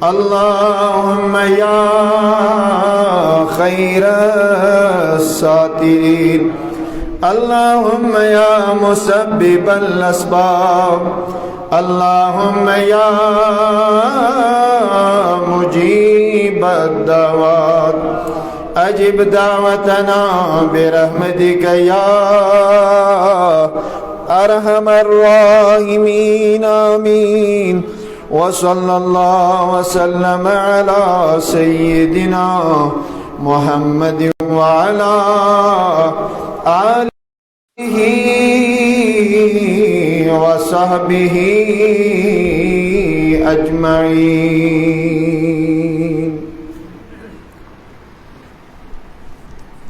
اللهم يا خير الساترين اللهم يا مسبب الأسباب اللهم يا مجيب الدعوات أجب دعوتنا برحمتك يا أرحم الراحمين آمين وصلى الله وسلم على سيدنا محمد وعلى آله وصحبه أجمعين.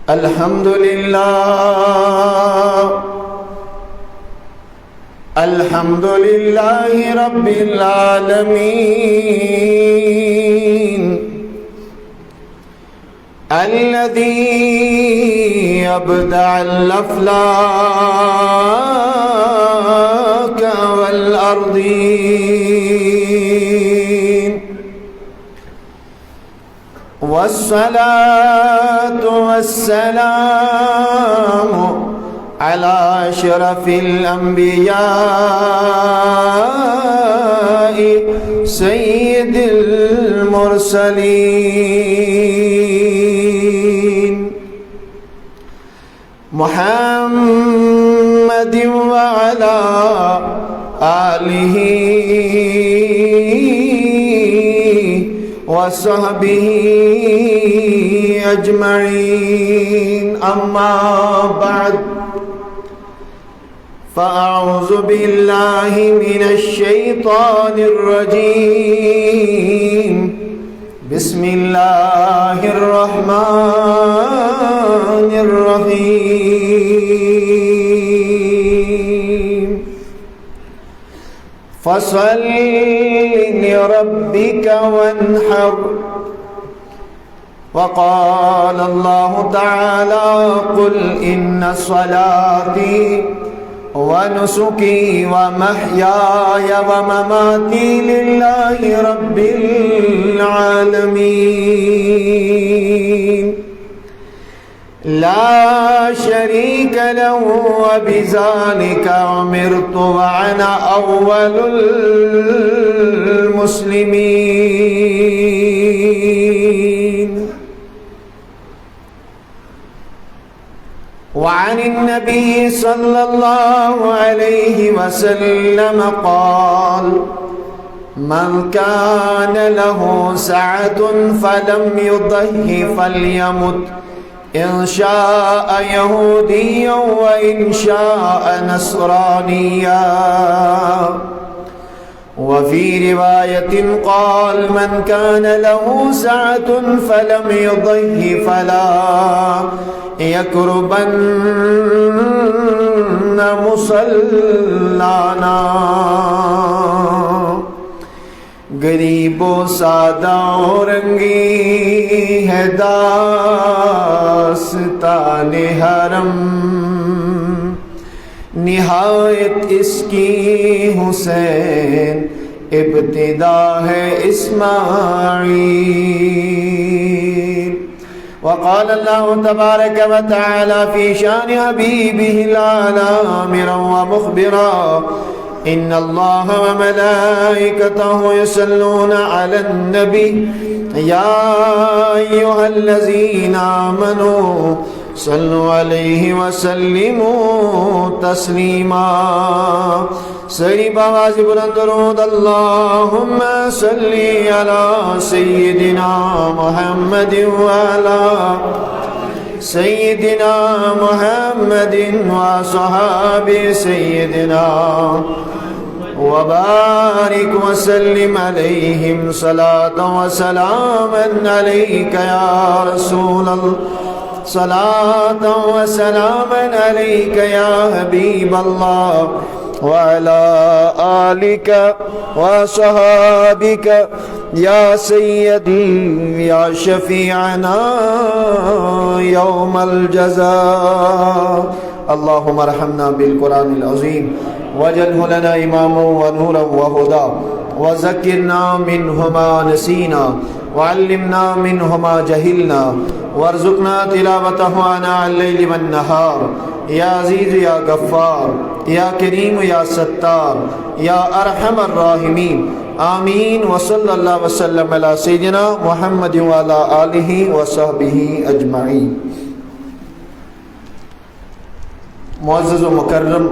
الحمد لله الحمد لله رب العالمين الذي أبدع الأفلاك والأرضين والصلاة والسلام على أشرف الأنبياء سيد المرسلين محمد وعلى آله وصحبه أجمعين. أما بعد فأعوذ بالله من الشيطان الرجيم بسم الله الرحمن الرحيم فصل لربك وانحر وقال الله تعالى قل إن صلاتي ونسكي ومحياي ومماتي لله رب العالمين لا شريك له وبذلك أمرت وأنا أول المسلمين. وعن النبي صلى الله عليه وسلم قال من كان له سعة فلم يضه فليمت إن شاء يهوديا وإن شاء نصرانيا. وفي رواية قال من كان له سعة فلم يضه فلا يقربن مصلانا. غریب و سادہ و رنگی ہے داستان حرم نہایت اس کی حسین ابتدا ہے اسماعیل. وقال الله تبارك وتعالى في شان حبيبه الأعلى آمرا ومخبرا إن الله وملائكته يصلون على النبي يا أيها الذين آمنوا صلوا عليه وسلموا تسليما. سری باواز بلند درود اللهم صل على سيدنا محمد وعلى سيدنا محمد وصحابه سيدنا وبارك وسلم عليهم صلاة وسلاما عليك يا رسول الله صلاة وسلاما عليك يا حبيب الله وعلى آلك وصحابك يا سيدي يا شفيعنا يوم الجزاء. اللهم ارحمنا بالقرآن العظيم واجعله لنا إماما ونورا وهدى وذكرنا منه ما نسينا وعلمنا منه ما جهلنا وارزقنا تلاوته آناء الليل والنهار یا عزیز یا غفار یا کریم یا ستار یا ارحم الراحمین آمین وصلی اللہ وسلم علی سیدنا محمد وعلی آلہ وصحبہ اجمعین۔ معزز و مکرم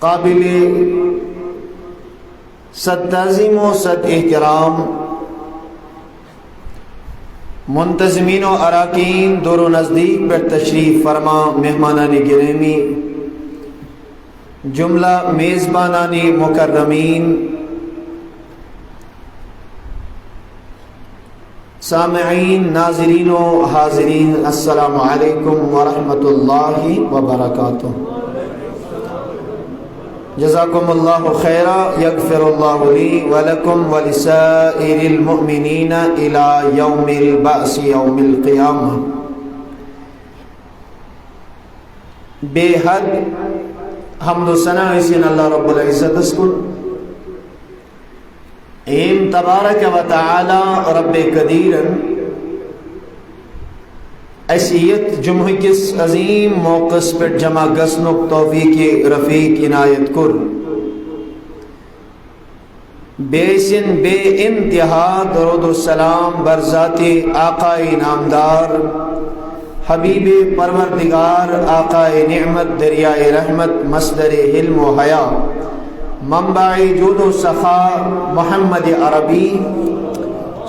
قابل صد تعظیم و صد احترام منتظمین و اراکین دور و نزدیک پر تشریف فرما مہمانان گرامی، جملہ میزبانان مکرمین، سامعین، ناظرین و حاضرین، السلام علیکم ورحمۃ اللہ وبرکاتہ۔ جزاکم اللہ خیرا، یغفر اللہ لی ولکم ولسائر المؤمنین الی یوم البعث یوم القیامہ۔ بے حد حمد و ثنا اسن اللہ رب العزت اسکن ایم تبارک و تعالی رب قدیرن اسیت جمعہ کس عظیم موقع پر جمع گسنک توفیق رفیق عنایت کر، بے سن بے انتہا درود و سلام بر ذات آقا نامدار حبیب پروردگار آقا نعمت دریائے رحمت مصدر حلم و حیا منبع جود و سخا محمد عربی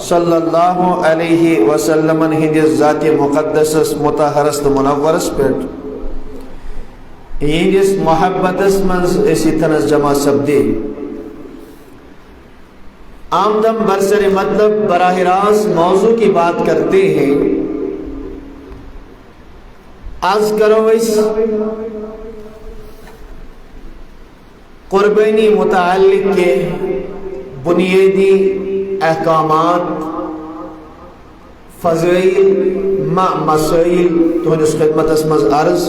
صلی اللہ علیہ وسلم ہند ذات مقدس مطہرست منورس پیٹ ہندس محبتس منز اسی تنس جمع سبدے آمدم برسر مطلب براہ راست موضوع کی بات کرتے ہیں۔ عرض کرو اس قربانی متعلق کے بنیادی احکامات، فضائل مع مسائل تہندس خدمت مز عرض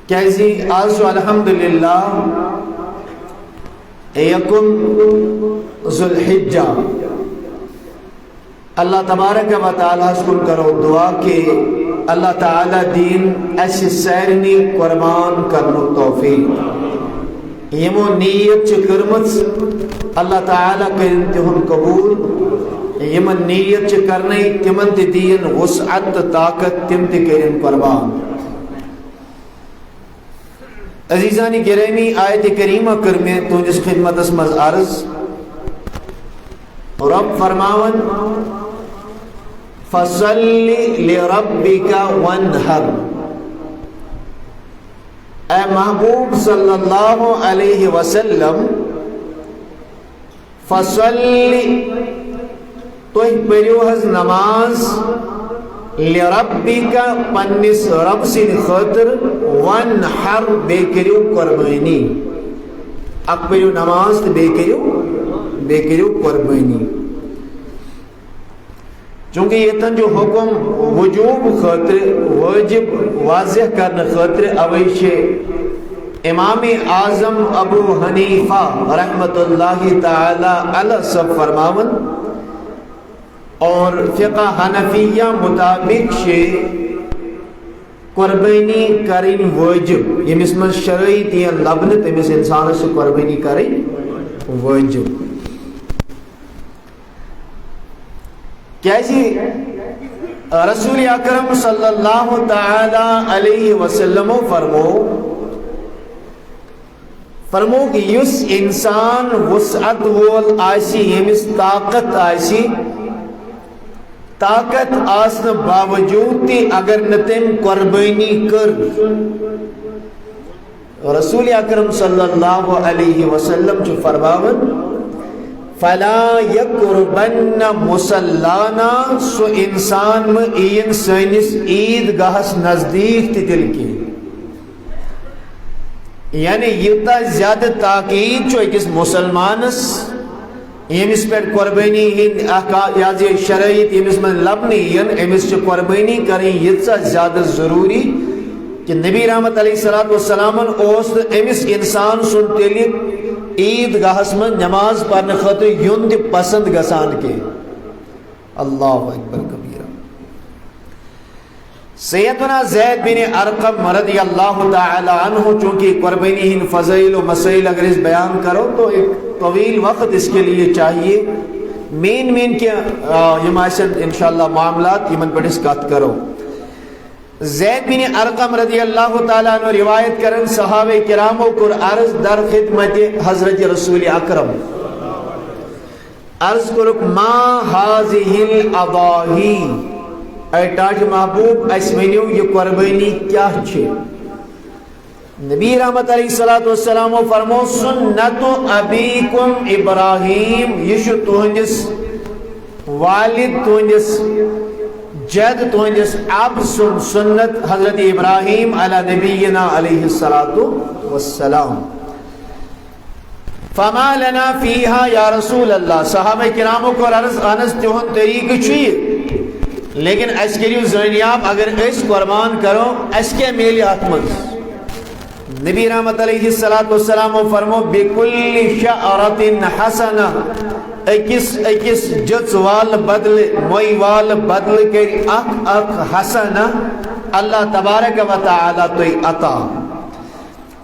کیازی آز الحمدللہ یکم ذو الحجہ اللہ تبارک و تعالیٰ سکن کرو دعا کہ اللہ تعالیٰ دین ایسی سیرنی قربان کرنو توفیق یمو نیت چکرمت اللہ تعالیٰ کرن تہن قبول یمن نیت چکرنے تمن دین وسعت طاقت تم کرن قربان۔ عزیزانی گرامی آیت کریمہ کرمے تجھس خدمت مز عرض رب فرماون فَصَلِّ لِرَبِّكَ وَانْحَرْ، اے محبوب صلی اللہ علیہ وسلم فَصَلِّ توہ پریو حض نماز لِرَبِّكَ پنس رب سن خاطر وَانْحَرْ بے کریو قربانی، اک پریو نماز بے کریو قربانی۔ چونکہ یہ تن جو حکم وجوب خاطر واجب واضح کرنے خاطر اویش امام اعظم ابو حنیفہ رحمت اللہ تعالی علیہ سب فرماون اور فقہ حنفیہ مطابق شے قربانی کریں واجب، یہ مثل شرعیت یا لبنت تمس انسان سے قربانی کریں واجب۔ کیسی رسول اکرم صلی اللہ تعالی علیہ وسلم فرمو کہ یس انسان وسعت وول آسی یمس طاقت آسی طاقت آسن باوجود تی اگر نتم قربانی کر رسول اکرم صلی اللہ علیہ وسلم جو فرماون فلا یقربن مسلانا سو انسان میں این سینس عید گاہس نزدیک تی دل کی، یعنی یہ تا زیادہ تاکید جو ایک مسلمانس یمس پر قربانی ہند یازی شرعیت یمس من لبنی ین امس چھ قربانی کریں یہ تا زیادہ ضروری کہ نبی رحمت علیہ السلام اوس امس انسان سن تیل عید گاہس من نماز پڑھنے خاطر یون تہ پسند گسان کے. اللہ اکبر کبیرہ. سیدنا زید بن ارقم رضی اللہ تعالی عنہ چونکہ قربانی ہن فضائل و مسائل اگر اس بیان کرو تو ایک طویل وقت اس کے لیے چاہیے. مین کے یم آسن انشاءاللہ معاملات یمن پر اس کت کرو. زید بن ارقم رضی اللہ تعالی عنہ روایت کرن صحابہ کرامو کر عرض در خدمت حضرت رسول اکرم. عرض کرک ما هذه الاضاحی، اے تاج محبوب اس ونیو یہ قربانی کیا چھے؟ نبی رحمت علیہ السلام فرمو سنت ابیکم ابراہیم، یہ تہندس والد تہندس جد تہندس اب سنت حضرت ابراہیم علی نبینا علیہ السلام. فما لنا فیہا یا رسول اللہ. صحابہ کراموں کو عرض انس تہند طریق چیئے لیکن اس کے لیے زینیاب اگر اس قربان کرو اس کے میلی آتمت. نبی رحمت علیہ السلام فرمو بکل شعرت حسنہ، اکس جت وال بدل موئی وال بدل کر اک حسنہ اللہ تبارک و تعالی تو عطا.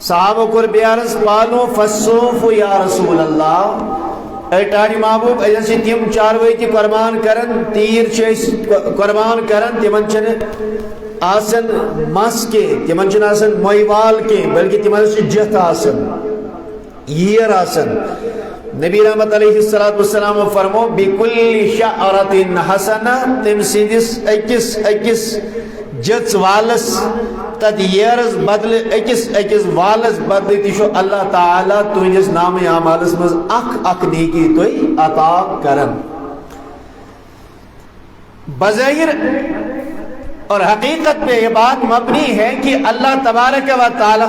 صحابہ کو بیارس پالو فصوف یا رسول اللہ. اے تاج محبوب ایسی تیم چاروئی تی قربان کرن تیر چیز قربان کرن تیمن چن آسن مس کے، تیمن چن آسن مویوال کے، بلکہ تیمن چن جت آسن یہ آسن. نبی رحمت علیہ السلام فرمو بکل شعرت حسنہ، تم سندس اکس جت والس تد یرز بدل اکس والس بدل تشو اللہ تعالی تہندس نام اعمالس مز اک نیکی توئی عطا کرن. بظاہر اور حقیقت پہ یہ بات مبنی ہے کہ اللہ تبارک و تعالی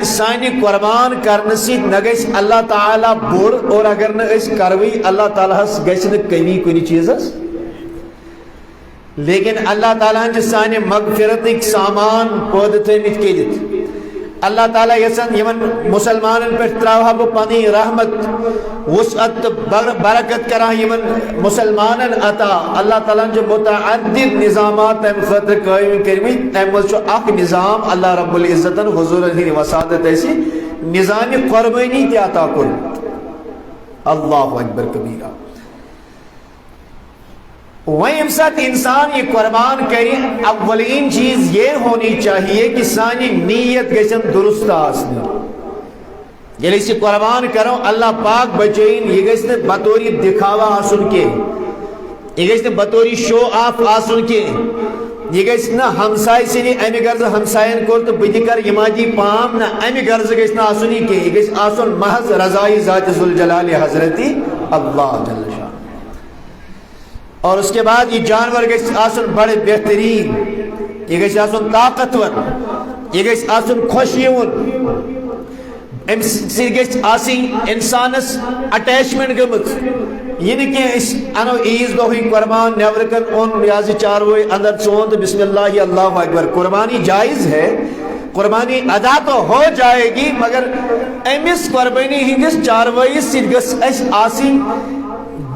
سانی قربان کرنے سے نگیس اللہ تعالی بور، اور اگر نہ اس کروی اللہ تعالی گیس نہ کمی کنی چیز. لیکن اللہ تعالیٰ نے سانے مغفرت ایک سامان پود تھیمت کے دیت. اللہ تعالیٰ یسن یمن مسلمان پر تراوہ پانی رحمت وسعت برکت کرا یمن مسلمان عطا. اللہ تعالیٰ نے جو متعدد نظامات تیم خطر قائم کرمی تیم جو اک نظام اللہ رب العزت حضور علیہ وسادت ایسی نظام قربانی کی عطا کر. اللہ اکبر کبیرہ. وہیں ساتھ انسان یہ قربان کرے اولین چیز یہ ہونی چاہیے کہ سانی نیت گیسن درست آسنی. یعنی اسے قربان کرو اللہ پاک بچین یہ گیسن بطوری دکھاوا آسن کے، یہ گیسن بطوری شو آف آسن کے، یہ گیسن ہمسائی سے نہیں امی گرز ہمسائن کو تو بدی کر یماجی پام نہ امی گرز گیسن آسنی کے، یہ گیسن آسن محض رضائی ذات ذوالجلال حضرتی اللہ جل شاہ. اور اس کے بعد یہ جانور گیس آسن بڑے بہترین، یہ گیس آسن طاقتور، یہ گیس آسن خوشیون، گیس آسن انسانس اٹیچمنٹ گمت. یہ نہیں کہ اس انو عیز دو ہی قربان نیورکن ان ریاضی چاروئی اندر چوند بسم اللہ اللہ اکبر. قربانی جائز ہے، قربانی ادا تو ہو جائے گی، مگر امس قربانی ہندس چاروئی سرگس اس آسن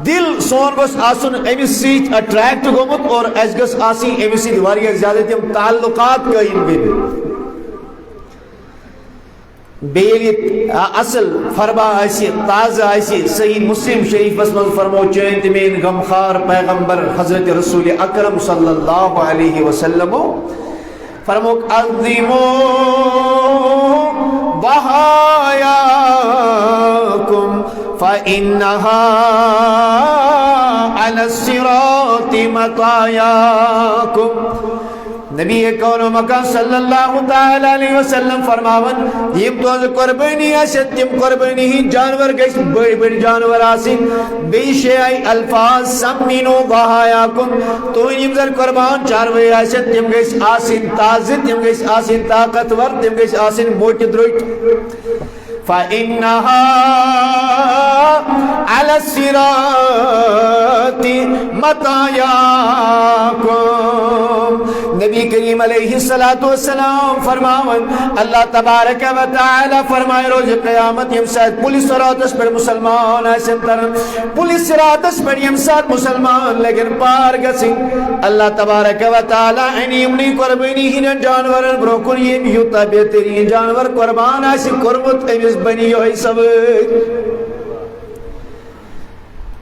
دل سون گوس آسن امس سیت اٹریکٹ گومت اور اس گس آسی امس سیت واریاہ زیادہ تیم تعلقات قائم گئے. بیلی اصل فرما ایسی تازہ ایسی صحیح مسلم شریف اسمال فرمو چین تمین غمخار پیغمبر حضرت رسول اکرم صلی اللہ علیہ وسلم فرمو عظیمو ضحایاکم فَإِنَّهَا عَلَى الصِّرَاطِ مَطَایَاكُمْ. نبی کون و مکان صلی اللہ تعالی علیہ وسلم فرماون یم تو قربانی آسد تم قربانی ہی جانور گیس بڑی بڑی جانور آسن بیشے آئی الفاظ سمینو ضحایاکم. تو یم ذر قربان چاروے آسد تم گیس آسن تازد، تم گیس آسن طاقتور، تم گیس آسن موٹ دروٹ. فَإِنَّهَا عَلَى الصِّرَاطِ مَطَایَاكُمْ. نبی کریم علیہ السلام فرماون اللہ تبارک و تعالی فرمائے روز قیامت یم ساتھ پولیس راتس پر مسلمان آسن ترن پولیس راتس پر یم ساتھ مسلمان لیکن پار گسن اللہ تبارک و تعالی اینی امنی قربانی ہن جانورن بروکن یم یوتا بہترین جانور قربان آسی قربت امیز بنی ہوئی سب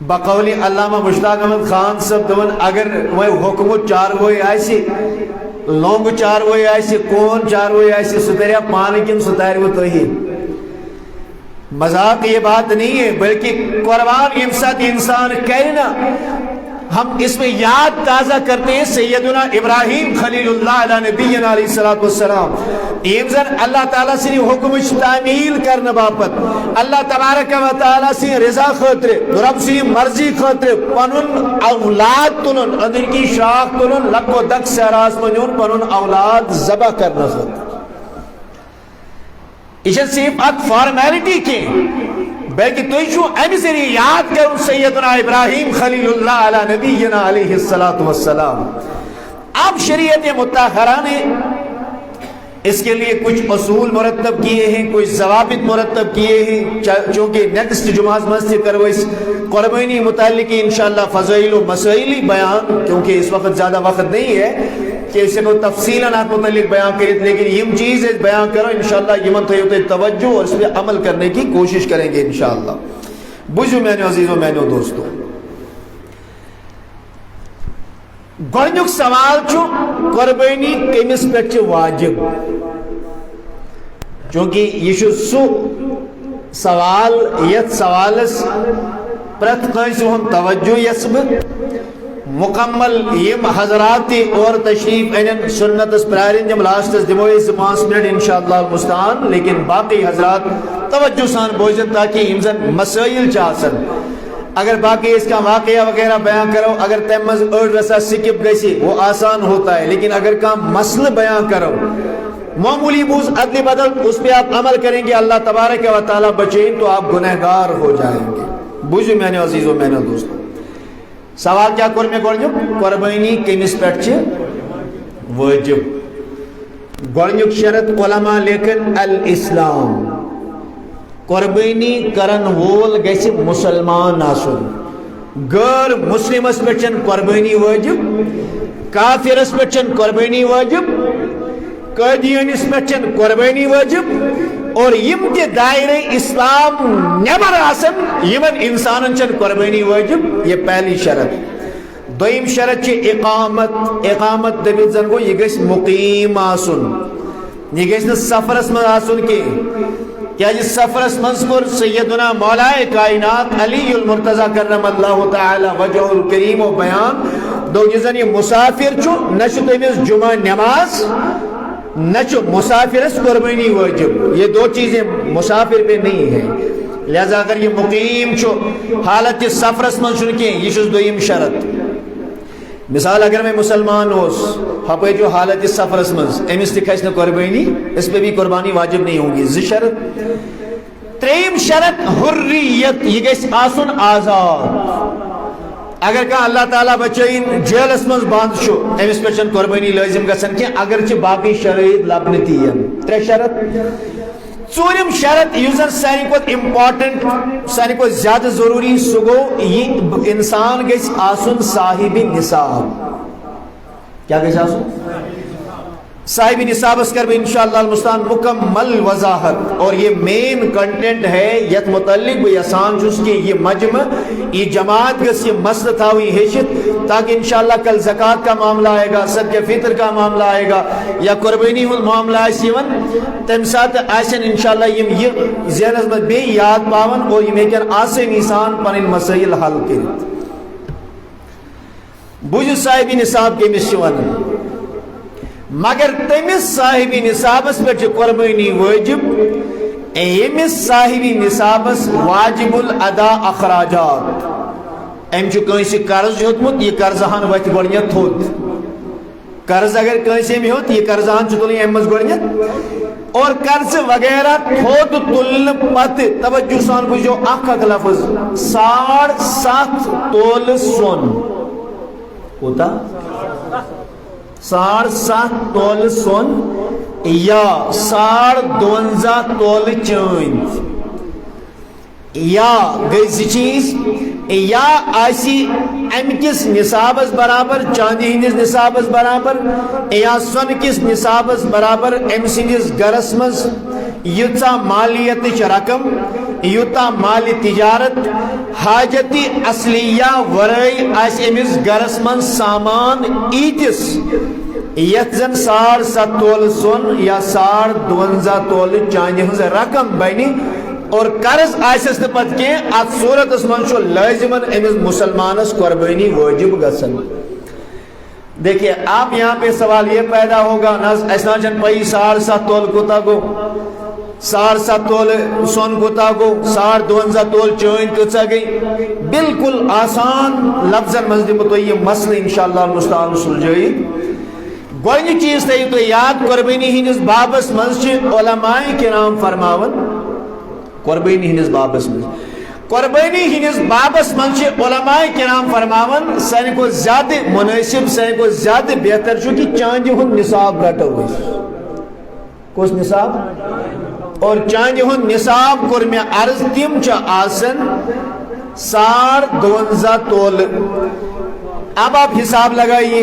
بقولی علامہ مشتاق احمد خان صاحب دون اگر وہ حکومت چاروئی آئیسی لونگ چاروئی آئیسی کون چاروئی آئیسی ستریا پانکن ستاری وہ تو ہی مذاق یہ بات نہیں ہے بلکہ قربان امسات انسان کہنا ہم اس میں یاد تازہ کرتے ہیں سیدنا ابراہیم خلیل اللہ علیہ نبینا علیہ السلام ایمزن اللہ تعالیٰ سے حکم تعمیل کرنے باپت اللہ تبارک و تعالیٰ سے رضا خاطر رب سے مرضی خاطر پنن اولاد تلن اندر کی شاخ تلن لک و دک سراس منون پنن اولاد ذبح کرنا خاطر یہ صرف ایک فارمیلٹی کی بلکہ تو چھو امی سے یاد کروں سیدنا ابراہیم خلیل اللہ علیہ نبینا علیہ السلام اب شریعت مطہرہ نے اس کے لیے کچھ اصول مرتب کیے ہیں کچھ ضوابط مرتب کیے ہیں چونکہ نیکسٹ جمعہ مسجد کرو اس قربانی متعلق انشاءاللہ فضائل و مسائل بیان کیونکہ اس وقت زیادہ وقت نہیں ہے کہ اسے کو تفصیلاً متعلق بیان کریں لیکن یہ چیز بیان کرو انشاءاللہ یہ منتھے ہوتے توجہ اور اس پہ عمل کرنے کی کوشش کریں گے انشاءاللہ بجھو میں نے عزیزوں میں نے دوستوں گۄڈنیُک سوال چھُ قربانی کٔمِس پٮ۪ٹھ چھِ واجب چونکہ یہ چھُ سُہ سوال یتھ سوالس پرٛٮ۪تھ کٲنٛسہِ ہُنٛد توجہ یژھٕ بہٕ مکمل یم حضرات اور تشریف اینن سنتس پرارن جم لاسٹس دمو 5 منٹ انشاءاللہ المستعان لیکن باقی حضرات توجہ سان بوزن تاکہ امزن مسائل چاہسن اگر باقی اس کا واقعہ وغیرہ بیان کرو اگر تیمز اڑ رسا سکپ گئی وہ آسان ہوتا ہے لیکن اگر کا مسئلہ بیان کرو معمولی بوز عدل بدل اس پہ آپ عمل کریں گے اللہ تبارک و تعالی بچیں تو آپ گنہگار ہو جائیں گے بوجھو میں نے عزیزوں میں نے دوستوں سوال کیا کر میں قربانی کمس پہ واجب گۄڈنیُک شرط علماء لیکن الاسلام قربانی کرن وول گژھِ مسلمان آسن غیر مسلمس پہ قربانی واجب کافرس پہ قربانی واجب قادیانس پہ قربانی واجب اور یم تہ دائرہ اسلام نبر آسن یمن انسانن چن قربانی واجب یہ پہلی شرط دویم شرط اقامت دبیت زن گو یہ گژھِ مقیم آسن یہ گژھِ نہ سفرس من آسن کی کیا جس سفرس منصور سیدنا مولائے کائنات علی المرتضی کرم اللہ تعالی وجہ الکریم و بیان دو جزن یہ مسافر چھو نشو تیمیز جمعہ نماز نچو مسافرس قربانی واجب یہ دو چیزیں مسافر پہ نہیں ہیں لہذا اگر یہ مقیم چھو حالت سفرس من چنکیں یہ شز دویم شرط مثال اگر میں مسلمان ہوس ہپے جو حالت سفرس من امس تکھس نہ قربانی اس پہ بھی قربانی واجب نہیں ہوگی زی شرط تریم شرط حریت یہ گژھِ آسن آزاد اگر کہ اللہ تعالیٰ بچین جیلس مز بند چھو امس پہ قربانی لازم گژھن کی اگرچہ باقی شرائط لبنہ تین ترے شرط ژوٗرِم شرط یُس زن ساروی کھۄتہٕ امپارٹنٹ ساروی کھۄتہٕ زیادٕ ضروری سُہ گوٚو یہِ انسان گژھِ آسُن صاحب نصاب کیا گژھِ آسُن صاحب نصابس کر میں انشاءاللہ المستعان مکمل وضاحت اور یہ مین کنٹینٹ ہے یت متعلق بہ یسان چھس کہ یہ مجمع یہ جماعت گس یہ مسئلہ تھاوی ہیچت تاکہ انشاءاللہ کل زکوٰۃ کا معاملہ آئے گا صدقہ فطر کا معاملہ آئے گا یا قربانی ہند معاملہ آئے یون تمہ سات آسن انشاءاللہ یہ ذہنس مز بے یاد پاون اور یہ ہیکن آسان انسان پنن مسائل حل کرت بوجھ صاحب نصاب کمس چھ ونان مگر تمس صاحب نصابس پہ قربانی واجب امس صاحب نصابس واجب الادا اخراجات ام کنس قرض ہیوتمت یہ قرض ہان وت گۄڈنیتھ تھوٚد قرض اگر کنس ام ہیوت یہ قرض ہان تلن ام مز گۄڈنیتھ اور قرض وغیرہ تھوٚد تلن پتہ توجہ سان بوزو اکھ لفظ 7.5 تولہ سون کوتا 7.5 تول سون یا 52 تول چاند یا گئی زی چیز یا آسی امکس نصابس برابر چاندی ہندس نصابس برابر یا سون کس نصابس برابر ام سندس گرس مز یوتا مالیت رقم یوتا مالی تجارت حاجتی اصلیہ ورائے آس امس گرس من سامان ایتس یت زن 7.5 تول سون یا 52 تول چاندی ہنز رقم بنی اور قرض آسس پت کی ات صورت من لازمن امس مسلمانس قربانی واجب گسن. دیکھیے آپ یہاں پہ سوال یہ پیدا ہوگا ایسا جن پائی 7.5 تول کوتا گو 7.5 تول سون کوتا گو 52 تول چین کچا گئی. بالکل آسان لفظ مزدم تو یہ مسئلہ انشاءاللہ المستعان سلجھائی. گوئنی چیز تھی تو یاد قربانی ہندس بابس منز علماء کرام فرماون قربانی ہندس بابس من قربانی ہندس بابس من علماء کرام فرماون سن کو زیادہ مناسب سن کو زیادہ بہتر چھو کہ چاندی ہن نصاب رٹو کس نصاب اور چاندی ہن نصاب کور میں عرض تم چھ آسن 52 تول. اب آپ حساب لگائیے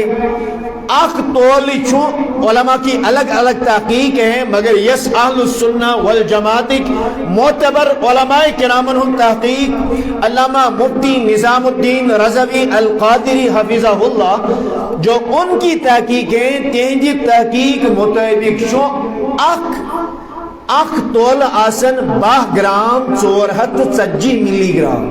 اخ تول چھو علماء کی الگ الگ تحقیق ہیں مگر یس اہل السنہ والجماعت معتبر علماء کرامن ہم تحقیق علامہ مفتی نظام الدین رضوی القادری حفظہ اللہ جو ان کی تحقیق ہیں تہنجی تحقیق مطابق چھو اخ تول آسن 20 گرام 440 ملی گرام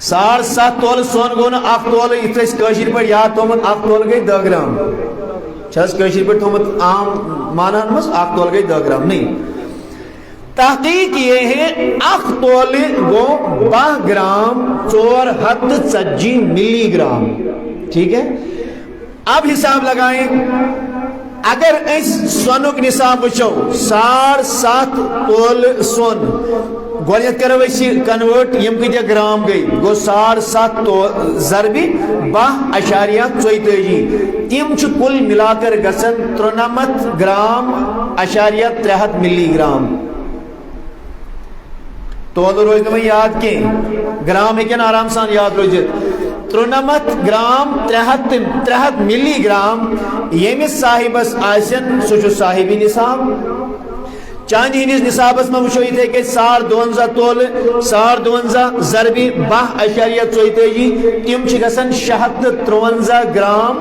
7.5 تول سون گو نا اخ تول اتس کشیر پر یاد تومت اخ تول گئی 10 گرام چھس کشیر پر تومت عام مانان مس اخ تول گئی 10 گرام نہیں. تحقیق یہ ہے اخ تول گو 20 گرام 440 ملی گرام. ٹھیک ہے اب حساب لگائیں اگر اس سونک نصاب وچو 7.5 تول سون گوڑیت کرو اسی کنورٹ یم کتیا گرام گئی گو 7.5 تو ضربی 12.34 تیم چھ کل ملا کر گسن 93 گرام اشاریہ 63 ملی گرام. تو روز میں یاد کی گرام ایک آرام سان یاد روز 93 گرام 63 ملی گرام یمس صاحبس آسن سو صاحبی نصاب. چاندی ہندس نصابس میں وچھو یہ کہ 7.5 تول 7.5 ضربی 12.34 تم چھ گسن 653 گرام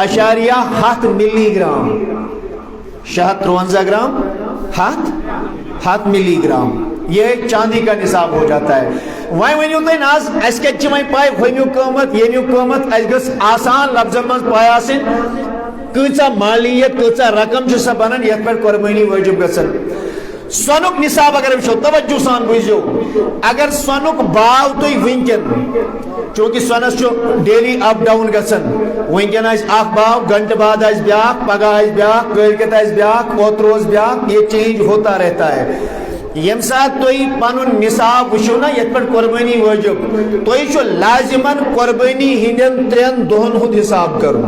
اشاریہ 7 ملی گرام 653 گرام 7 ملی گرام یہ چاندی کا نصاب ہو جاتا ہے. وہیں ونیو تو ناز اس کے چمائی پائے ہوئیمیو قومت یمیو قومت اس گس آسان لفظ من پایا سن کچا مالیت کچا رقم چھ سا بنن یت پر قربانی واجب گسن. سونک نصاب اگر وچھو توجہ سان بوزیو اگر سونک باو تو ونکن چونکہ سونس چھ ڈیلی اپ ڈاؤن گسن ونکن اس اخ باو گھنٹہ بعد اس بیاک پگہ اس بیاک کلکت اس بیاک اوتروز بیاک یہ چینج ہوتا رہتا ہے. یم ساتھ توئی پانون نصاب وچھو نا یت پر قربانی واجب توئی چھو لازمن قربانی ہندن 3 دہن ہند حساب کرو.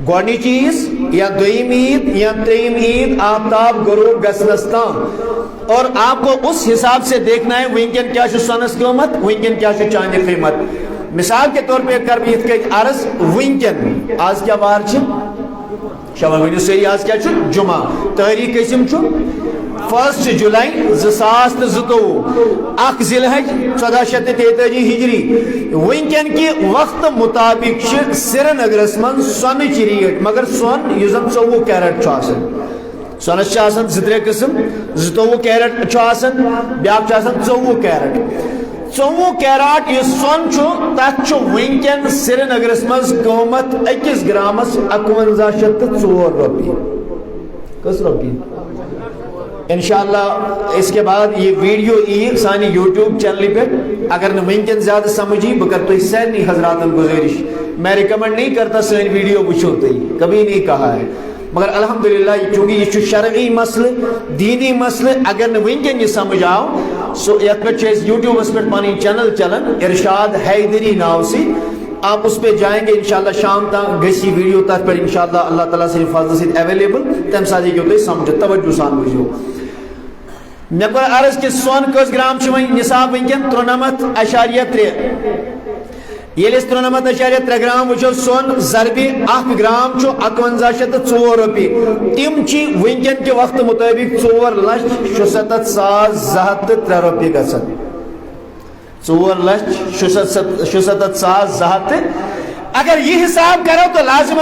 گوڑنی چیز یا دویم عید یا تریم عید آفتاب غروب گسنستان اور آپ کو اس حساب سے دیکھنا ہے ونکن کیا چھو سونس قیمت ونکن کیا چھو چاندی قیمت. مثال کے طور پہ کر بیت کے عرض ونکن آج کیا بار چھ شما ونیو سے آج کیا چھو جمعہ تاریخ کسم چھو 1 جولائی 2022 اخ ذی الحج 1443 ہجری. ونکن کی وقت مطابق سری نگرس من سون ریٹ مگر سون یہ 24 کیرٹ سونس 2 قسم 24 کیرٹ بیاک 24 کیرٹ 24 کیرٹ یہ سون تک ونکن سری نگرس من قیمت 1 گرامس 5104 روپیہ. کس روپیہ انشاءاللہ اس کے بعد یہ ویڈیو سانی یوٹیوب چینل پہ اگر نہ ونکن زیادہ سمجھی بکر تو سینی حضرات گزارش میں ریکمنڈ نہیں کرتا سین ویڈیو وچھو تی کبھی نہیں کہا ہے مگر الحمدللہ چونکہ یہ شرعی مسئلہ دینی مسئلہ اگر نہ ونکن یہ سمجھ آؤ سو یت پہ یوٹیوب اس پہ پانی چینل چلن ارشاد حیدری ناو سی آپ اس پہ جائیں گے انشاءاللہ شام تک گسی ویڈیو تک پر انشاءاللہ اللہ تعالیٰ سے فضل سے اویلیبل تم ساتھ یہ سمجھ توجہ سان بوزو مے کور عرض کہ سون کس گرام نصاب ونکن 93.3 یل 93.3 گرام وچو سون ضربی 1 گرام 5104 روپیے تم ونکن کے وقت مطابق 4,67,203 روپیے گھن 4,67,200 اگر یہ حساب کرو تو لازم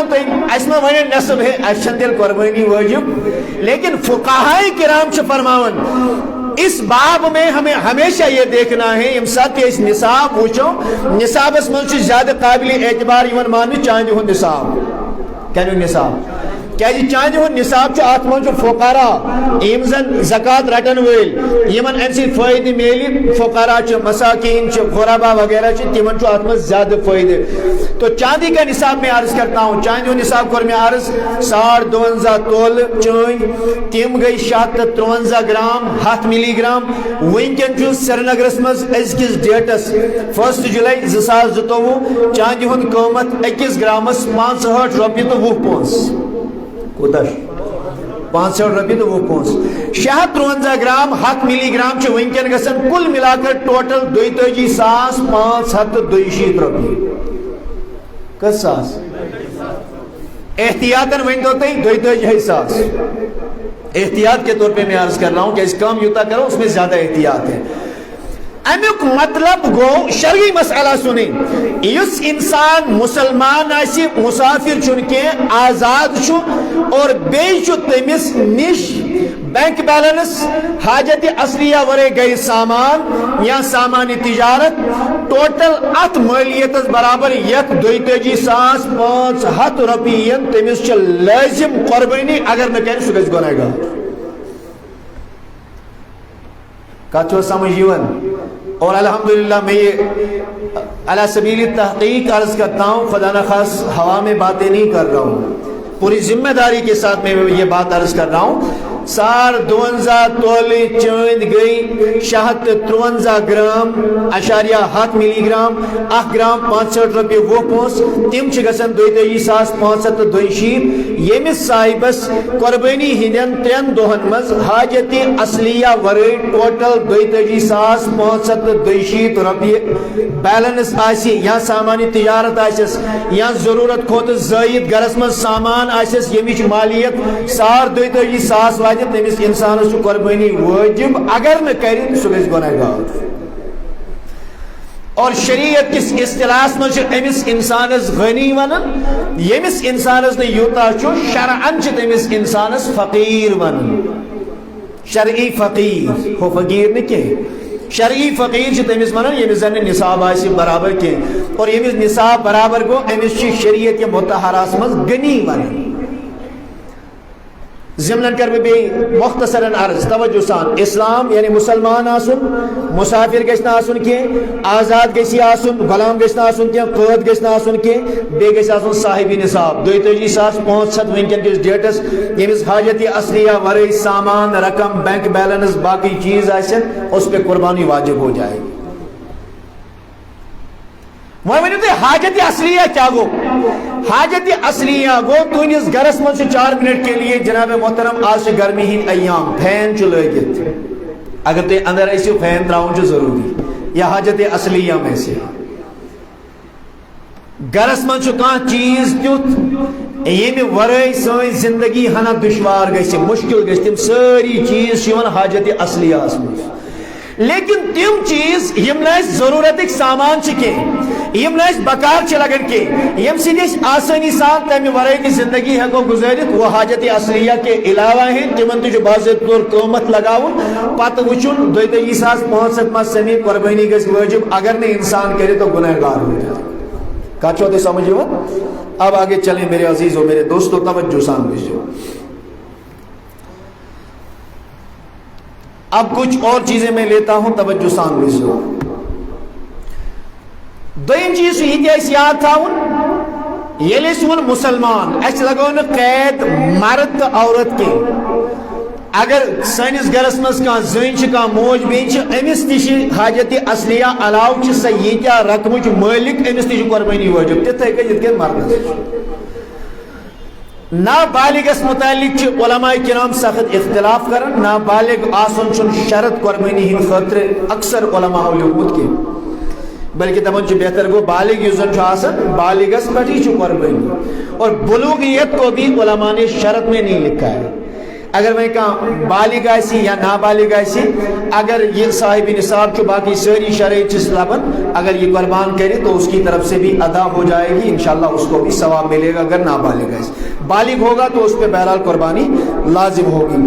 اس میں ون نصب ہے اچھن دل قربانی واجب لیکن فقہائے کرام فرماون اس باب میں ہمیں ہمیشہ یہ دیکھنا ہے یم سات اس نصاب وچو نصاب اس من زیادہ قابل اعتبار یون مان چاندی ہند نصاب کیا نصاب کیا چاندی ہند نصاب ات من فقراء یم زن زکات رٹن ول یمن ام سی فائدہ میلی فقراء مساکین غربا وغیرہ تمن ات من زیادہ فائدہ تو چاندی کا نصاب میں عرض کرتا ہوں چاندی ہند نصاب کور میں عرض 52 تول چین تم گئی 753 گرام 7 ملی گرام ونکن سری نگرس مز ازکس ڈیٹس 1 جولائی 2022 چاندی ہند قیمت 1 گرامس 65 روپیہ تو 20 پونس کوتاش 65 روپیہ تو 20 پونس 653 گرام 7 ملی گرام ونکن گسن کل ملا کر ٹوٹل 42,520 روپیہ کس ساس احتیاطاً ون تو 42,000 احتیاط کے طور پہ میں عرض کر رہا ہوں کہ اس کام یوتا کرو اس میں زیادہ احتیاط ہے امیک مطلب گو شرعی مسئلہ سنیں اس انسان مسلمان آسی مسافر چونکہ آزاد چھو اور بیچو تمس نش بینک بیلنس حاجت اصلیہ ورے گئی سامان یا سامان تجارت ٹوٹل ات مالیت برابر 42,500 روپیہ تمس لازم قربانی اگر نہ کرے سہ گناہ گار کتو سمجھ اور الحمدللہ میں یہ علی سبیل تحقیق عرض کرتا ہوں خدا نخواست ہوا میں باتیں نہیں کر رہا ہوں پوری ذمہ داری کے ساتھ میں یہ بات عرض کر رہا ہوں 52 تولے چاند گئی 653 گرام اشاریہ 7 ملی گرام 1 گرام 65 روپیہ 20 پونس تم گھن 42,520 یمس صاحبس قربانی ہندین 3 دہن مز حاجت اصلیہ ورے ٹوٹل 42,520 روپیہ بیلنس آسی یا سامانی تجارت آسس یا ضرورت کھوت زائد گرس مز سامان آسس یمچ مالیت 42,000 واتہ تمس انسانس قربانی واجب اگر نہ کرے سہ گژھِ گناہ گار اور شریعت کس اصطلاح مجھ امس انسانس غنی ونن یمس انسانس نہ یوتا شرعن تمس انسانس فقیر ونن شرعی فقیر ہو فقیر نہ کہ شرعی فقیر تمس ونن یمس زن نصاب آسی برابر کی اور یمس نصاب برابر گو امس شریعت کے متحرہ مز غنی ونن ضمن کر بی مختصراً عرض توجہ سان اسلام یعنی مسلمان آسن مسافر گھن آسن کی آزاد گسی آسن غلام گھن آسن کی قید گھن آسن کی بی گھن آسن صاحبی نصاب 42,500 ونکن کس ڈیٹس یمس حاجت اصلیہ ورے سامان رقم بینک بیلنس باقی چیز آسن اس پہ قربانی واجب ہو جائے گی وہ ونیو تھی حاجت اصلیہ کیا گو حاجت اصلیہ گو تہندس گرس من 4 منٹ کے لیے جناب محترم آج گرمی ہند ایام فین لگت اگر تھی اندر ایسو فین تراؤن ضروری یا حاجت اصلیہ میں سے گرس من کان چیز تیت یم ورائے سن زندگی ہنا دشوار گژھِ مشکل گژھِ تم ساری چیز حاجت اصلیہ من لیکن تم چیز یم ضرورت سامان کی یم بکار لگن کی یم سی آسانی سان تمہ ورائے کی زندگی ہیکو گزارت وہ حاجت اصلیہ کے علاوہ ہیں تمن تہ باضابطہ طور قیمت لگاون پتہ وچن 42,500 مز سمی قربانی گژھِ واجب اگر نہ انسان کرے تو گناہ گار ہو جائے کچھ ہوتے سمجھ ہو اب آگے چلیں میرے عزیزوں میرے دوستوں توجہ سان بجو اب کچھ اور چیزیں میں لیتا ہوں توجہ سان بجو دویم چیز یہ یاد تھاون یل ون مسلمان اس لگو نا قید مرد تو عورت کے اگر سانس گرس مز کان زن کان موج بین امس تہ حاجت اصلیہ علاوہ سہ یتیا رقمچ مالک امس تہ قربانی واجب تتھے کن مردس نابالغس متعلق علماء کرام سخت اختلاف کرن نابالغ آسن چھ شرط قربانی ہند خاطر اکثر علماء لوگمت کی بلکہ دپان بہتر گو بالغ یس زن آسان بالغس پہ ہی قربانی اور بلوغیت کو بھی علماء نے شرط میں نہیں لکھا ہے اگر میں کہاں بالغ آسی یا نابالغ آسی اگر یہ صاحب نصاب باقی ساری شرائط لبن اگر یہ قربان کرے تو اس کی طرف سے بھی ادا ہو جائے گی انشاءاللہ اس کو بھی ثواب ملے گا اگر نابالغ آسی بالغ ہوگا تو اس پہ بہرحال قربانی لازم ہوگی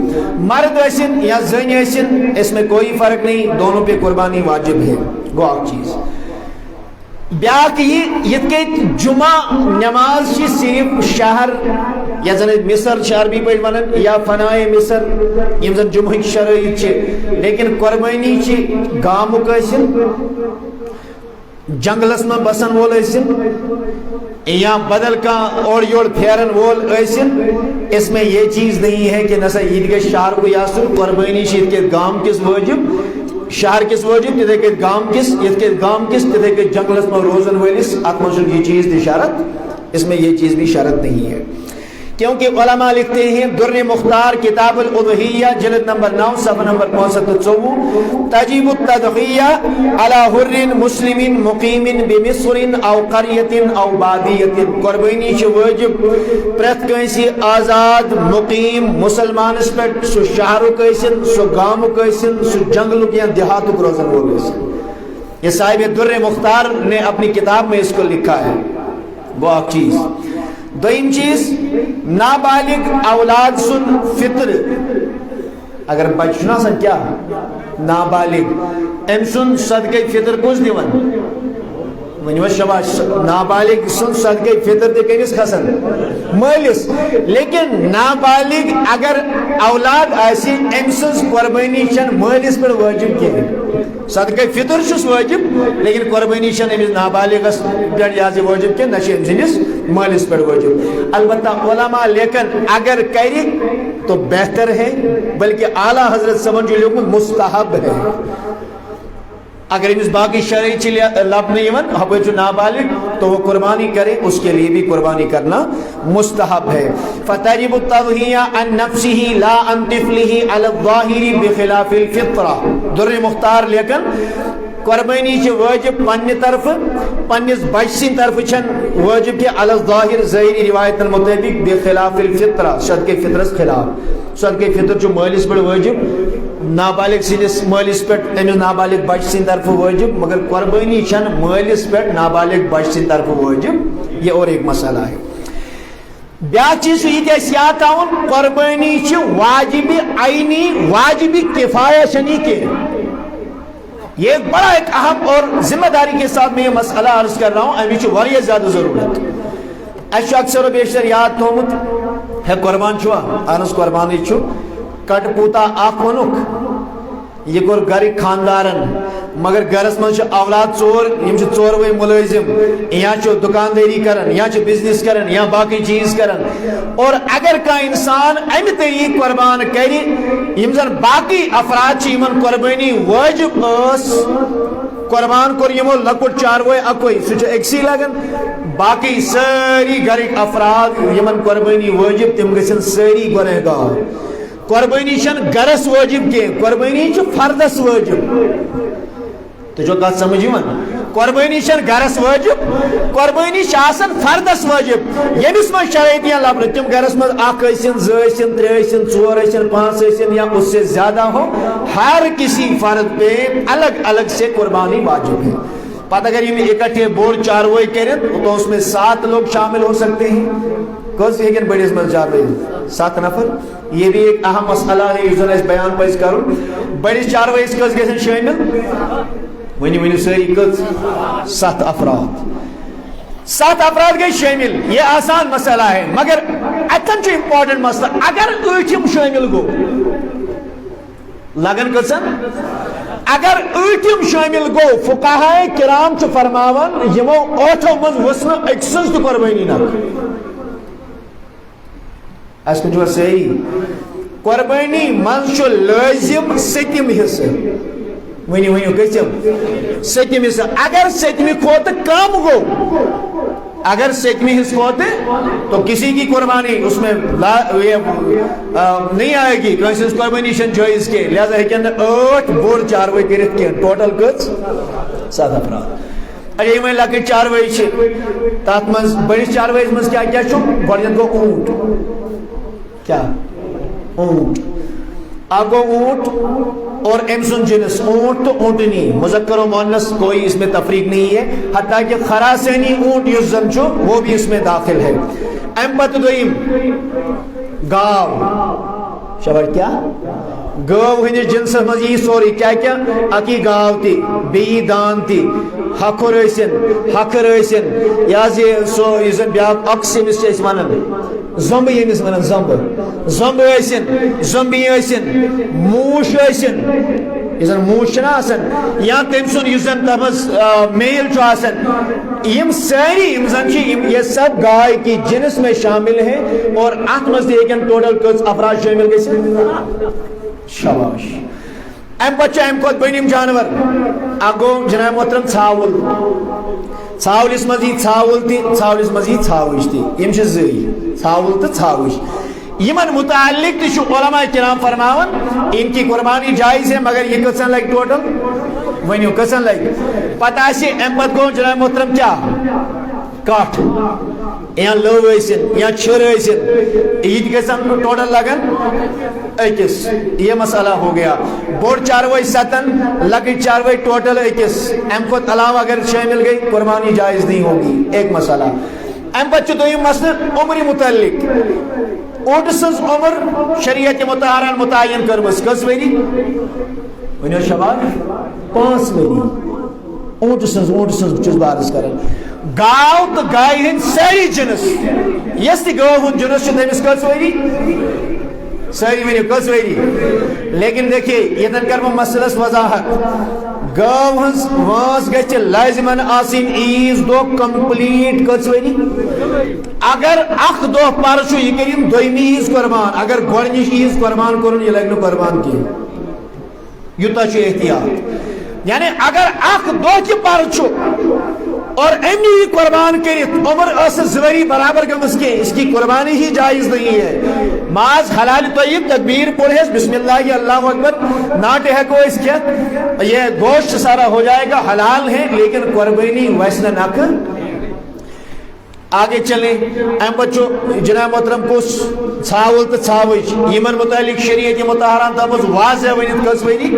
مرد ایسن یا زن ایسن اس میں کوئی فرق نہیں دونوں پہ قربانی واجب ہے وہ آپ چیز بیاکھ یہ جمعہ نماز صرف شہر یا زن مصر شہر پہ ونان یا فنائے مصر یم زن جمعہ شرائط لیکن قربانی گامک جنگلس میں بسن وول یا بدل کا اور یور پھیرن وول اس میں یہ چیز نہیں ہے کہ نسا عید کے شہر کو یاسر قربانی عید کے گام کس واجب شہر کس واجب تتھے کہ گام کس عید کے گام کس تتھے کہ جنگلس میں روزن ولس ات من یہ چیز دی شرط اس میں یہ چیز بھی شرط نہیں ہے کیونکہ علماء لکھتے ہیں در مختار کتاب الاضحیہ جلد نمبر 9 صفحہ نمبر 524 تجیب التضحیہ علی حر مسلم مقیم بمصر او قریت او بادیت قربانی واجب پرت کنسی آزاد مقیم مسلمانس پہ سو شہرک سو گامک سو جنگلک یا دیہاتک روزن وول یہ صاحب در مختار نے اپنی کتاب میں اس کو لکھا ہے وہ ایک چیز دویم چیز نابالغ اولاد سن فطر اگر بچنا سن کیا نابالغ ام سن صدقہ فطر کس دیون ونیو شباش نابالغ سن صدقہ فطر دے کس کھسن مالس لیکن نابالغ اگر اولاد آسی ام سن قربانی چن مالس پر واجب کی صدقہ فطر چھس واجب لیکن قربانی چن امس نابالغس پہ یہ واجب کی نہ ام سندس مالس پر واجب البتہ علماء لیکن اگر کری تو بہتر ہے بلکہ اعلیٰ حضرت سمجھ لوگ مستحب ہے اگر امس باقی شرعی لب نہیں ہپر نابالغ تو وہ قربانی کرے اس کے لیے بھی قربانی کرنا مستحب ہے فتجب التضحیہ عن نفسه لا عن طفله على الظاہر بخلاف الفطرہ در مختار لیکن قربانی واجب پنہ طرف پنس بچ سن طرف چھن واجب کہ علی الظاہر ظاہری روایت المطابق بخلاف الفطرہ صدقہ فطرس خلاف صدقہ فطر مالس پر واجب نابالغ سندس مالس پہ امس نابالغ بچ سن طرف واجب مگر قربانی چھن مالس پہ نابالغ بچ سن طرف واجب یہ اور ایک مسئلہ ہے بیاکھ چیز یہ یاد تھاؤن قربانی واجب عینی واجب کفایہ شنی کے یہ ایک بڑا ایک اہم اور ذمہ داری کے ساتھ میں یہ مسئلہ عرض کر رہا ہوں امی واریاہ زیادہ ضرورت اس اکثر و بیشتر یاد تھومت ہے قربان چھوا انس قربانی چھو کٹ پوتا اخ ونک یہ کور گرک خاندارن مگر گرس من اولاد ژور یم ژور وے ملازم یا دکانداری کرن یا بزنس کرن یا باقی چیز کرن اور اگر کا انسان امہ طریق قربان کری یم زن باقی افراد یمن قربانی واجب اس قربان کور یمو لکٹ چاروے اکوئی سہ اکسی لگن باقی ساری گرک افراد یمن قربانی واجب تم گژھن ساری گنہگار قربانی چھن گرس واجب کی قربانی چھ فردس واجب تو جو کات سمجھ قربانی چھن گرس واجب قربانی آسان فردس واجب یمس من شرائطیاں لبن تم گرس من اخ ٲسِن زٕ ٲسِن ترٛےٚ ٲسِن ژور ٲسِن پانٛژھ ٲسِن یا اس سے زیادہ ہو ہر کسی فرد پہ الگ الگ سے قربانی واجب ہے پتہ اگر یہ اکٹھے بورڈ چاروئی کریں تو اس میں 7 لوگ شامل ہو سکتے ہیں کس ہیکن بڑس من چاروئی 7 نفر یہ بھی ایک اہم مسئلہ ہے اس بیان پز کرو بڑس چاروئیس کس گژھن شامل ونی ساری کس 7 افراد 7 افراد گئی شامل یہ آسان مسئلہ ہے مگر اتن امپورٹنٹ مسئلہ اگر ٲٹھم شامل گو لگن کسن اگر ٲٹھم شامل گو فقہائے کرام فرماون یمو 8 من وسن اکسز تو قربانی نہ اس کو جو صحیح قربانی منچ لازم ستم حصہ ونی ونیو کتم ستم حصہ اگر ستم کھوت کم گو اگر ستمی حص ہوتے تو کسی کی قربانی اس میں نہیں آئے گی کسی قربانی شن جائز کے لہذا ہے کہ 8 بوڑ چاروئی کرت کے ٹوٹل کچھ 7 افراد اگر میں لکٹ چاروئی چھے تات منز بڑی چاروئی منز کیا چھو گوڑیت کو اونٹ کیا اونٹ آگو اونٹ اور امسن جنس اونٹ تو اونٹنی مذکر و مؤنث کوئی اس میں تفریق نہیں ہے حتیٰ کہ خراسینی اونٹ یزن چھو وہ بھی اس میں داخل ہے امپت دوئیم گاو شبر کیا گاو ہنی جنس مزی سوری کیا اکی گاو تی بی دان تی حقر ایسن یازی سو یزن بیاک اکسی مس چیس مانن زمب یمس ونان زمب ایسن زمبی ایسن موش ایسن یزن موش چھنا آسن یا تمسن یزن تمس میل چھو آسن یم ساری امزن چی یہ سب گائے کی جنس میں شامل ہیں اور اتمز دیکھن ٹوٹل کچھ افراد شامل گئی شاباش ام بچہ ام کو بینیم جانور اگو جناب محترم ژھاول ژھاول اس مزید ژھاول تی ژھاول اس مزید ژھاوش تی یم چھ زئی ژھاول تو ژھاوش یمن متعلق تہ علماء کرام فرماون ان کی قربانی جائز ہے مگر یہ کتن لگ ٹوٹل ونیو کتن لگ پتہ سے ام پت گو جناب محترم کیا کاٹ یا لو ایسن یا چھر ایسن عید کے سن ٹوٹل لگن اکس یہ مسئلہ ہو گیا بوڑ چاروئی 7 لکٹ چاروئی ٹوٹل اکس ام کو علاوہ اگر شامل گئی قربانی جائز نہیں ہوگی ایک مسئلہ ام بچہ دویم مسئلہ عمری متعلق اونٹ سنز عمر شریعت مطہران متعین کرمس کس وری ونیو شباب 5 وری اونٹ سنز چیز بارس کرن گاو تو گائے ہن ساری جنس یس تی گاو ہن جنس چھ تمس کس وری ساری وری کس وری لیکن دیکھیے یہ تن کرم مسئلس وضاحت گاو ہنس وانس گچ لازمن آسین عیز دو کمپلیٹ کس وری اگر اخ دو پرچو یہ کریم دویمی عیز قربان اگر گوڑنیش عیز قربان کرن یہ لگنو قربان کی یوتا چھ احتیاط یعنی اگر اخ دو کی پرچو اور امنی قربان کرت عمر اس زوری برابر گمس کے اس کی قربانی ہی جائز نہیں ہے ماز حلال طیب تکبیر پڑھے بسم اللہ اللہ اکبر ناٹے ہے کو اس کے یہ گوشت سارا ہو جائے گا حلال ہے لیکن قربانی ویسنا نہ کر آگے چلیں ام بچو جناب محترم کس ژھاول تو ژھاوچ یمن متعلق شریعت مطہران تمز واضح ونت کس وری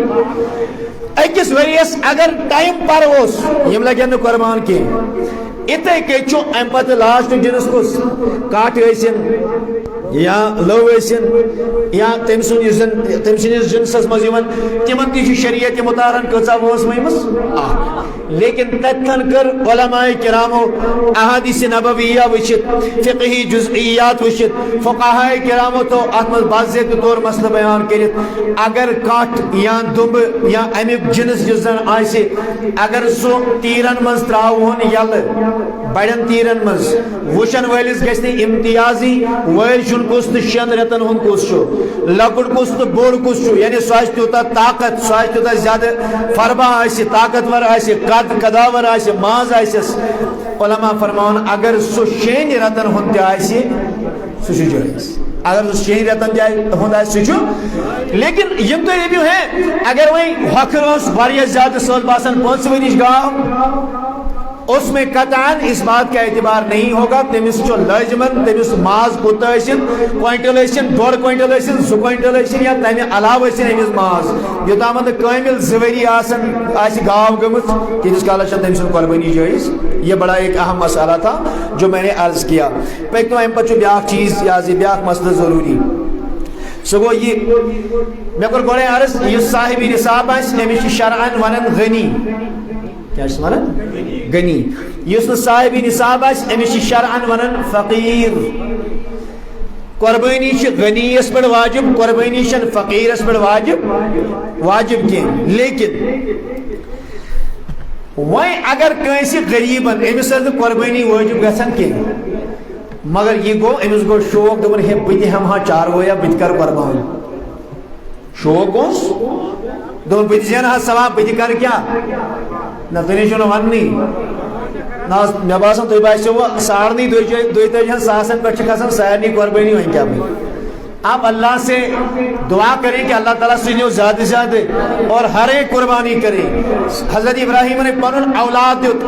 اکس وریس اگر ٹائم پر اس یم لگن قربان کی اتھے کہ چو ام پت لاسٹ جنس کس کاٹ ایسن یا لو ایسن یا تمسن جنسس مز تمن تہ شریعت مطہران کچا وس مس لیکن تتن کر علماء کرامو احادیث نبویہ وچت فقہی جزئیات وچت فقہاء کرامو تو اتمز باضابطہ طور مسئلہ بیان کرت اگر کٹ یا دمب یا امیک جنس جزن آئے اگر سو تیرن مز تراؤن یل بڑن تیرن مز وشن ولس گھنہ امتیازی ول چھ کس تو 6 رتن ہند کس لکٹ کس تو بوڑ کس یعنی سہ تیوتہ طاقت سہ تیوتہ زیادہ فربا آسہ طاقتور آسہ قد قداور آسہ ماز آسس علماء فرمان اگر سہ 6 رتن ہند تہ آسہ سہ چھ جائز اگر سہ 6 رتن ہند آسہ سہ چھ لیکن یم تو یہ بھی ہے اگر وہی ہکر اس واریاہ زیادہ سوز باسن 5 ورش گاو اس میں قطعاً اس بات کا اعتبار نہیں ہوگا تمس چو لازمن تمس ماز کوتا ایسن کوئنٹل ایسن 2 کوئنٹل ایسن 2 کوئنٹل ایسن یا تمہیں علاوہ ایسن امس ماز یوتامت کامل زوری آسن آسی گاو گمت تیس کالا شد تمس قربانی جائز یہ بڑا ایک اہم مسئلہ تھا جو میں نے عرض کیا پیکتو ام پچو بیاک چیز یازی بیاک مسئلہ ضروری سگو یہ میں کر گوڑے عرض یہ صاحبی نصاب آس امس شرعن ونن غنی کیا اس مانا غنی یس صاحب نصاب آس امس شرعن ونن فقیر قربانی غنی اس پر واجب قربانی فقیر اس پر واجب کی لیکن وی اگر کنسی غریبن امس قربانی واجب گھن کی مگر یہ گو امس گو شوق دپن ہے بت ہم ہاں چارویا بت کر قربان شوق اس دون بت زینہا ثواب بت کر کیا نہ تھی چھ وننی نا مے باسان تھی باسو ساڑنی دن ساسن پہ کھسان سارے قربانی وہیں کیا آپ اللہ سے دعا کریں کہ اللہ تعالیٰ سنو زیادہ سے زیادہ اور ہر ایک قربانی کریں. حضرت ابراہیم نے پنن اولاد دیت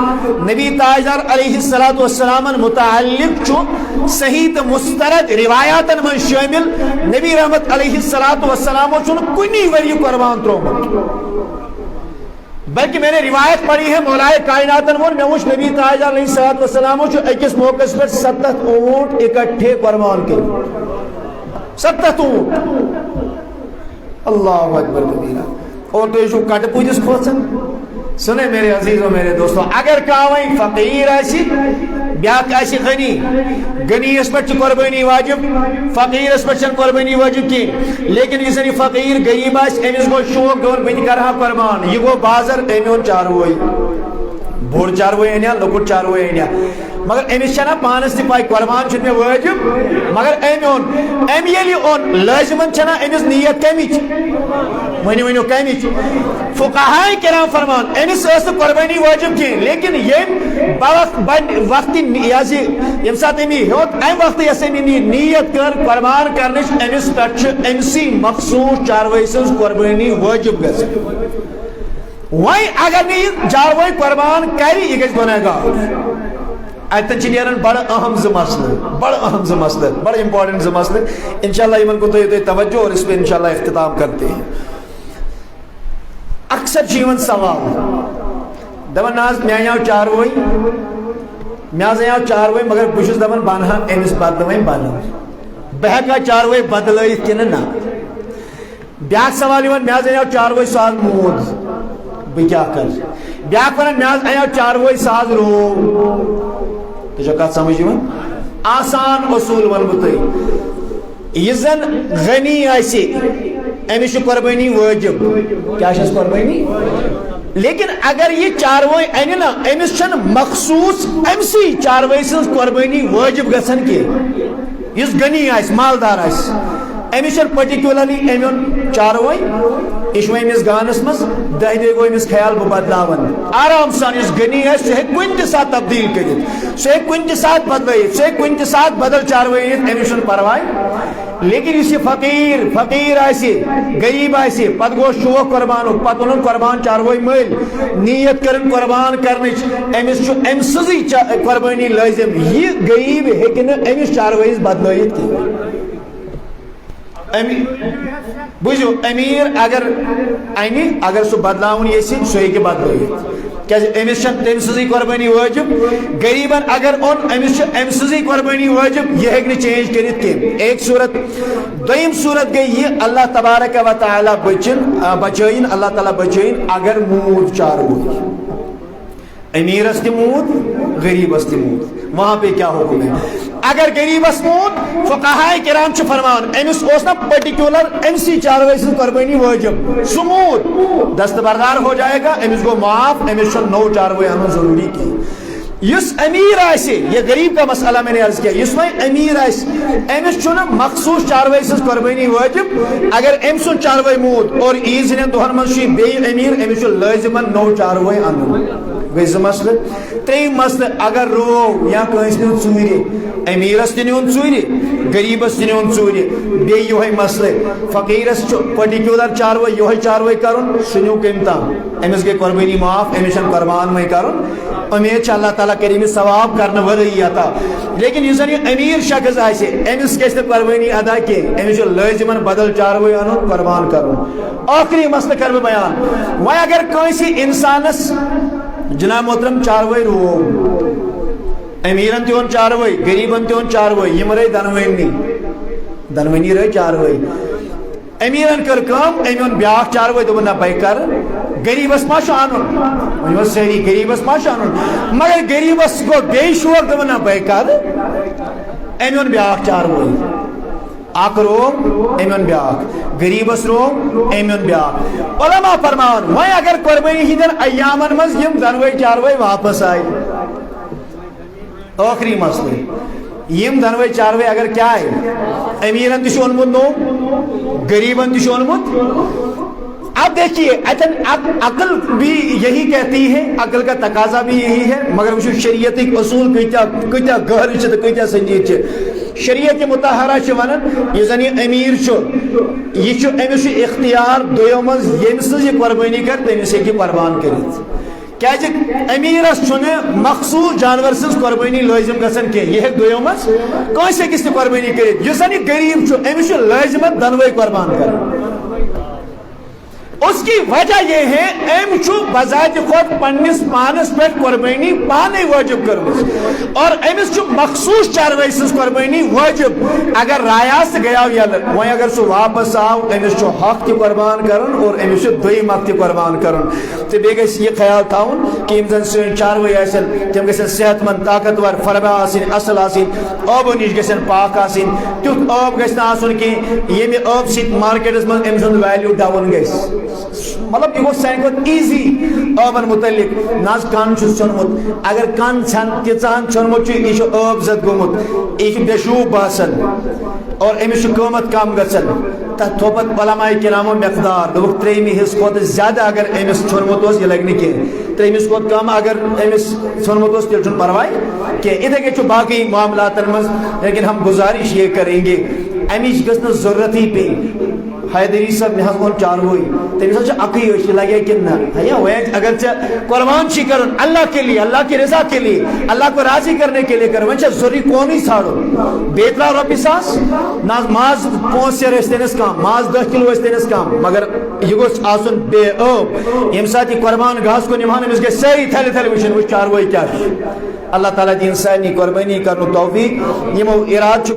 نبی تاجدار علیہ السلام متعلق چھ صحیح تو مسترد روایاتن من شامل نبی رحمت علیہ السلام چھ کنی وری قربان ترومت بلکہ میں نے روایت پڑھی ہے مولائے کائناتن وون میں وچ نبی تاجدار علیہ السلام چھ اکس موقع پر 7 اونٹ اکٹھے قربان کیے 7 اونٹ اللہ اکبر کبیرہ اور تو یہ کٹ پوجس کھوچن سنے میرے عزیزوں میرے دوستوں اگر کاویں فقیر ایسی بیاک ایسی غنی اس پر قربانی واجب فقیر اس پر قربانی واجب کی لیکن یہ فقیر غریب آس امس گو شوق دون بت کرہا قربان یہ گو بازر امیون چاروئی بوڑ چاروئی انیا لکٹ چاروئی انیا مگر امس چھنا پانس تہ پائی قربان چھن میں واجب مگر امیون ام یلی اون لازمن چھنا امس نیت کمیچ ونیو کمیچ فقہاء کرام فرمان امس اس قربانی واجب کی لیکن یہ وقت یم سات امی ہوت ام وقت یس امی نیت کر قربان کرنش امس پہ امسی مخصوص چاروئی سن قربانی واجب گژھِ وی اگر نہیں چاروئی قربان کری یہ گژھِ گنہگار اتن چھ نیران بڑا اہم زٕ مسئلہ بڑا امپورٹنٹ زٕ مسئلہ انشاءاللہ یمن کو تو توجہ اور اس پہ انشاءاللہ اختتام کرتے ہیں. اکثر چھ سوال دپان ناز مے آو چاروئی مے آو چاروئی مگر بہت دپان بنہا امس بدل وی بنن بہ ہیکا چاروئی بدلائت کنہ نہ بیاکھ سوال مے آو چاروئی سہ مود بہ کیا کر بیاکھ ونان مے آو چاروئی سہ رو تو کت سمجھ آسان اصول ون بہ یہ زن غنی آسی امس قربانی واجب کیا قربانی لیکن اگر یہ چاروئی ان نا امس چھن مخصوص امسی چاروئی سن قربانی واجب گژھن کی اس غنی آس مالدار آس امس پرٹیکولرلی امیون چاروئی یہ امس گانس مز 10 دہ گو امس خیال بہ بدلاون آرام سان اس غنی آس سہ کن تہ سات تبدیل کرت سہ کن تہ سات بدلائت سہ کن تہ سات بدل چاروئی امس پرواے لیکن اس فقیر آسی غریب آسی پت گو شوق قربان پت اون قربان چاروئی مل نیت کرن قربان کرنچ امس ام سزی قربانی لازم یہ غریب ہیکہ نہ امس چاروئیس بدلائت کی بوجھو امیر اگر سہ بدلاون یسی سہ ہیکہ بدلائت کیا امس تم سزی قربانی واجب غریبن اگر اون امس ام سزی قربانی واجب یہ ہیکہ چینج کرت کی ایک صورت دویم صورت گئی یہ اللہ تبارک و تعالی بچائن اللہ تعالی بچائن اگر مود چاروئی امیرس تہ مود غریبس تہ مود وہاں پہ کیا حکم ہے اگر غریبس مود فقہاء کرام چھ فرمان امس اوس نا پرٹیکولر امسی چاروئی سن قربانی واجب سمود دستبردار ہو جائے گا امس گو معاف امس چھ نو چاروئی انو ضروری کی یس امیر آسے یہ غریب کا مسئلہ میں نے عرض کیا یس میں امیر آسے امس چھنا مخصوص چاروئی سن قربانی واجب اگر ام سن چاروئی مود اور عیز ہن دہن من چھ بی امیر امس چھ لازمن نو چاروئی انو گئی زٕ مسئلہ تریم مسئلہ اگر رو یا کنس نیون ژوٗرِ امیرس تہ نیون ژوٗرِ غریبس تہ نیون ژوٗرِ بیٚیہِ یہے مسئلہ فقیرس پرٹیکولر چاروئی یہے چاروئی کرن سہ نیو کم تام امس گئی قربانی معاف امس قربان میں کرن امید اللہ تعالیٰ کرے امس ثواب کرنے ورٲیی عطا لیکن یُس زن یہ امیر شخص آسہِ امس گژھِ نہٕ قربانی ادا کینٛہہ امس چھُ لٲزمن بدل چاروئی انُن قربان کرُن ٲخری مسئلہ کر بہٕ بیان وۄنۍ اگر کٲنٛسہِ انسانس جناب محترم چاروئی رو امیرن تہ چاروئی غریبن تہ چاروئی یم رہی دنونی رہی چاروئی امیرن کر کام امیون بیاکھ چاروئی دوٚپُن نہ بے کر غریبس ما انن ون ساری غریبس ما انن مگر غریبس گو بے شوق دوٚپُن نہ بے کر امیون بیاکھ چاروئی اک روم امیون بیاکھ غریبس روم امیون بیاکھ علماء فرمان وۄنۍ اگر قربانی ہندین ایامن مز یم دنوے چاروئی واپس آئی ٲخری مسئلہ یم دنوے چاروے اگر کیا ہے امیرن تش اونمت نو غریبن تش اونمت. اب دیکھیے عقل بھی یہی کہتی ہے, عقل کا تقاضا بھی یہی ہے, مگر وچھو شریعت اصول کتیا گہر چھ تو کتیا سنجید چھ. شریعت مطہرہ چھ ونان یہ زن یہ امیر چھ یہ امس اختیار دویو مز یمس یہ قربانی کر تمس ہیکہ قربان کرت. کیازِ امیرس چھنے مخصوص جانور سز قربانی لازم گژھان کی, یہ دویو مز کانس ہیکس تہ قربانی کرت. یس زن یہ غریب چھ امس چھ لازمت دنوے قربان کر. اس کی وجہ یہ ہے ام چھو بذات خود پنس پانس پہ قربانی پانے واجب کرمس اور امس چھو مخصوص چاروے سز قربانی واجب. اگر رایاس گیا یل وہیں اگر سو واپس آو امس چھو حق تہ قربان کرن اور امس چھو دویم حق تہ قربان کرن. تو بیٚیہِ گژھِ یہ خیال تھاون کہ یم زن سن چاروے آسن تم گژھن صحت مند طاقتور فربہ آسن اصل آسن آبو نش گژھن پاک آسن. تیُتھ آب گژھِ نہٕ آسُن کینٛہہ ییٚمہِ آب سۭتۍ مارکیٹس منٛز أمۍ سُنٛد ویلیو ڈاوُن گژھِ. مطلب یہ سانہ کھت ایزی آبن متعلق ناز کن ژھنمت اگر کن تیژہن ژھنمت یہ آب زد گومت یہ بے شوب باسان اور امس قیمت کم گژھان. تک تھو پتہ علماء کرامو مقدار دوک تریمہ حص کھت زیادہ اگر امس ژھنمت یہ لگہ کی تریمس کھت کم اگر امس ژھنمت تیل چھُنہٕ پرواے کی. اتھے کن باقی معاملات مز لیکن ہم گزارش یہ کریں گے امچ گھس نہ ضرورت ہی پی. حیدری صاحب مے اون چاروئی تمس عقی اچھ لگے کہ نہ اگر قربان چھ کرن اللہ کے لیے, اللہ کی رضا کے لیے, اللہ کو راضی کرنے کے لیے کر وچ ضروری کونی ژھاڑو بیترا رۄپیہِ ساس نہ ماز 5 سیر ٲسۍ کم ماز 10 کلو ٲسۍ کم مگر یہ گوٚژھ آسُن بے عٲب. ییٚمہِ ساتہٕ یہِ قربان گاہس کُن نِمہان أمِس گژھِ سٲری تھلہِ تھلہِ وٕچھِنۍ وٕچھ چاروٲے کیٛاہ چھُ. اللہ تعالیٰ دِیِن سارنٕے قربٲنی کرنُک توفیٖق. یِمو اِرادٕ چھُ